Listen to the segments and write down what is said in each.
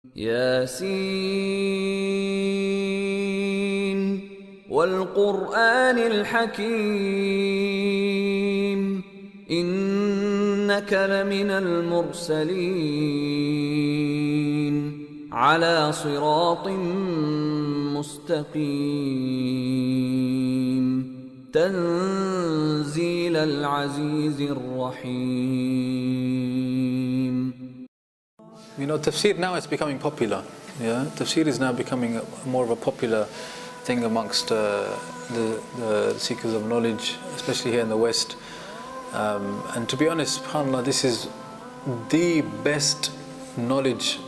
ياسين والقرآن الحكيم إنك لمن المرسلين على صراط مستقيم تنزيل العزيز الرحيم. You know, tafsir now is becoming popular. Yeah, tafsir is now becoming more of a popular thing amongst the seekers of knowledge, especially here in the West. And to be honest, subhanAllah, this is the best knowledge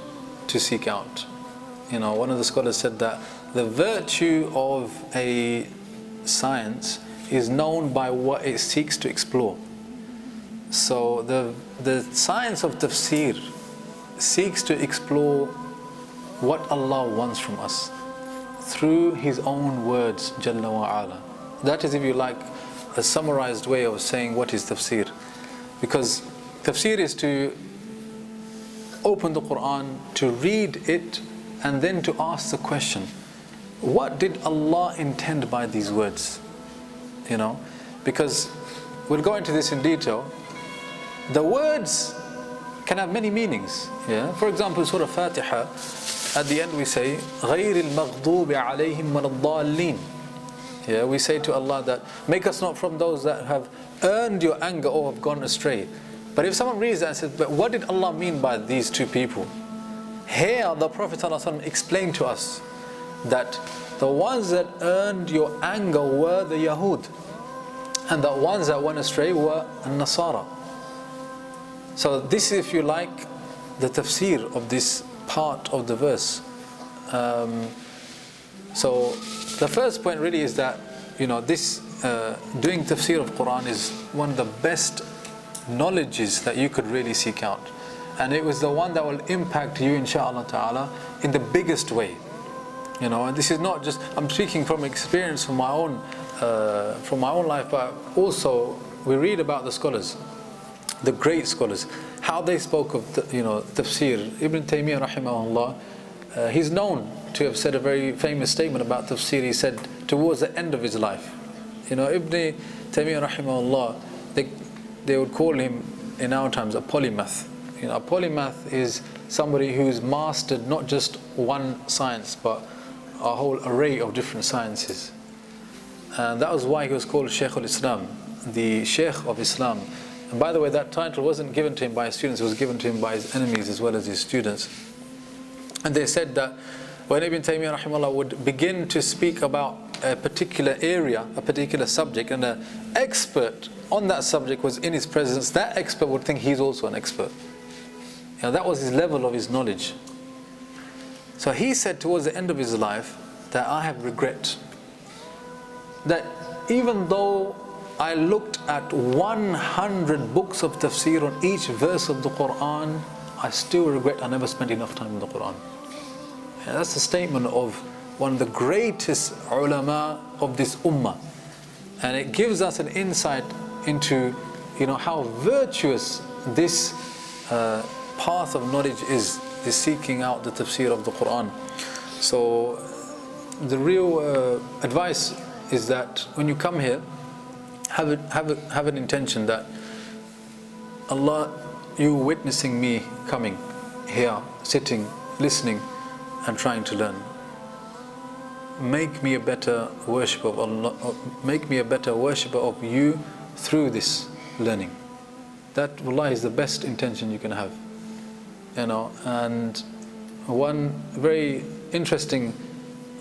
to seek out. You know, one of the scholars said that the virtue of a science is known by what it seeks to explore. So the science of tafsir seeks to explore what Allah wants from us through His own words, Jalla wa Ala. That is, if you like, a summarized way of saying what is tafsir. Because tafsir is to open the Quran, to read it, and then to ask the question, what did Allah intend by these words? You know, because we'll go into this in detail. The words can have many meanings. Yeah. For example, Surah Fatiha, at the end we say, غَيْرِ الْمَغْضُوبِ عَلَيْهِمْ وَلَا الضَّالِّينَ. Yeah, we say to Allah that, make us not from those that have earned your anger or have gone astray. But if someone reads that and says, but what did Allah mean by these two people? Here the Prophet ﷺ explained to us that the ones that earned your anger were the Yahud, and the ones that went astray were Nasara. So this is, if you like, the tafsir of this part of the verse. So the first point really is that, you know, this doing tafsir of Quran is one of the best knowledges that you could really seek out, and it was the one that will impact you, inshaAllah ta'ala, in the biggest way. You know, and this is not just, I'm speaking from experience from my own life, but also we read about the scholars, the great scholars, how they spoke of tafsir. Ibn Taymiyyah rahimahullah, he's known to have said a very famous statement about tafsir. He said towards the end of his life, you know, Ibn Taymiyyah rahimahullah, they would call him in our times a polymath. You know, a polymath is somebody who's mastered not just one science but a whole array of different sciences. And that was why he was called Shaykh al-Islam, the Shaykh of Islam. And by the way, that title wasn't given to him by his students, it was given to him by his enemies as well as his students. And they said that when Ibn Taymiyyah rahimahullah would begin to speak about a particular area, a particular subject, and an expert on that subject was in his presence, that expert would think he's also an expert. You know, that was his level of his knowledge. So he said towards the end of his life that I have regret that even though I looked at 100 books of tafsir on each verse of the Quran, I still regret I never spent enough time in the Quran. And that's a statement of one of the greatest ulama of this ummah. And it gives us an insight into, you know, how virtuous this path of knowledge is seeking out the tafsir of the Quran. So the real advice is that when you come here, have an intention that Allah, you witnessing me coming here, sitting, listening and trying to learn, make me a better worshipper of Allah, make me a better worshipper of you through this learning. That, wallahi, is the best intention you can have. You know, and one very interesting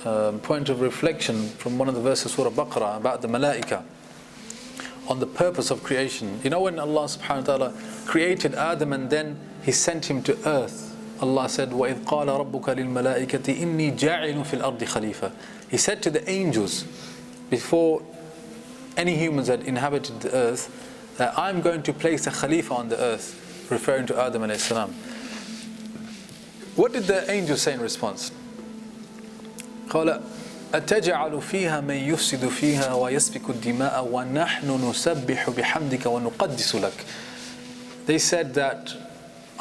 point of reflection from one of the verses of Surah Baqarah about the malaika, on the purpose of creation. You know, when Allah subhanahu wa ta'ala created Adam and then He sent him to earth, Allah said, وَإِذْ قَالَ رَبُّكَ لِلْمَلَائِكَةِ إِنِّي جَاعِلٌ فِي الْأَرْضِ خَلِيفَةً. He said to the angels, before any humans had inhabited the earth, that I'm going to place a khalifa on the earth, referring to Adam alayhi salam. What did the angels say in response? قَالَ أَتَجْعَلُ فِيهَا مَنْ يُفْسِدُ فِيهَا وَيَسْفِكُ الدِّمَاءَ وَنَحْنُ نُسَبِّحُ بِحَمْدِكَ وَنُقَدِّسُ لَكَ. They said that,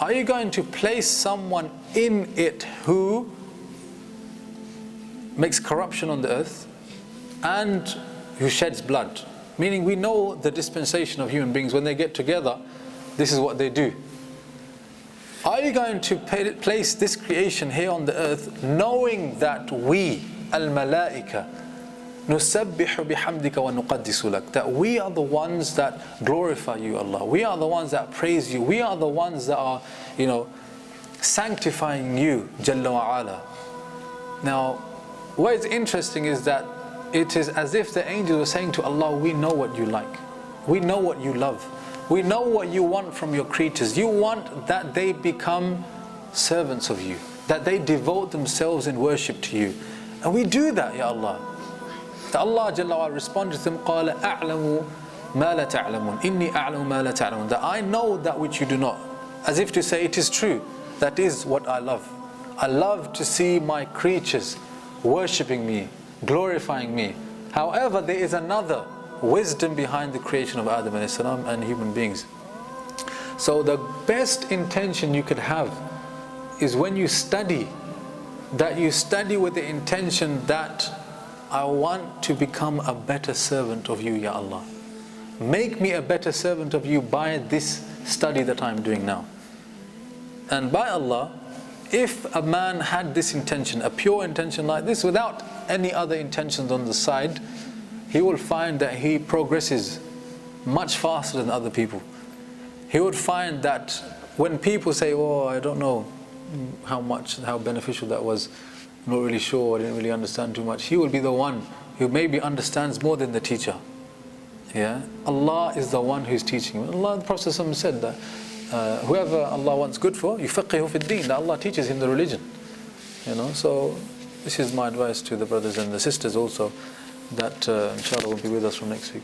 Are you going to place someone in it who makes corruption on the earth and who sheds blood? Meaning we know the dispensation of human beings. When they get together, this is what they do. Are you going to place this creation here on the earth knowing that we, al-malaika, nusabbihu bihamdika wa nuqaddisu lak, that we are the ones that glorify you, Allah. We are the ones that praise you. We are the ones that are, sanctifying you, Jalla wa ala. Now, what is interesting is that it is as if the angels were saying to Allah, we know what you like. We know what you love. We know what you want from your creatures. You want that they become servants of you, that they devote themselves in worship to you. And we do that, Ya Allah. That Allah Jalla wa responded to them, قَالَ أَعْلَمُ مَا لَا تَعْلَمُونَ إِنِّي أَعْلَمُ مَا لَا تَعْلَمُونَ, that I know that which you do not. As if to say, it is true. That is what I love. I love to see my creatures worshipping me, glorifying me. However, there is another wisdom behind the creation of Adam a.s. and human beings. So the best intention you could have is when you study, that you study with the intention that I want to become a better servant of you, Ya Allah. Make me a better servant of you by this study that I'm doing now. And by Allah, if a man had this intention, a pure intention like this, without any other intentions on the side, he will find that he progresses much faster than other people. He would find that when people say, oh, I don't know how beneficial that was, I'm not really sure, I didn't really understand too much, he will be the one who maybe understands more than the teacher. Yeah, Allah is the one who's teaching him. Allah, the Prophet said that whoever Allah wants good for, yufaqihu fi ddin, that Allah teaches him the religion. So this is my advice to the brothers and the sisters also, that inshallah will be with us from next week.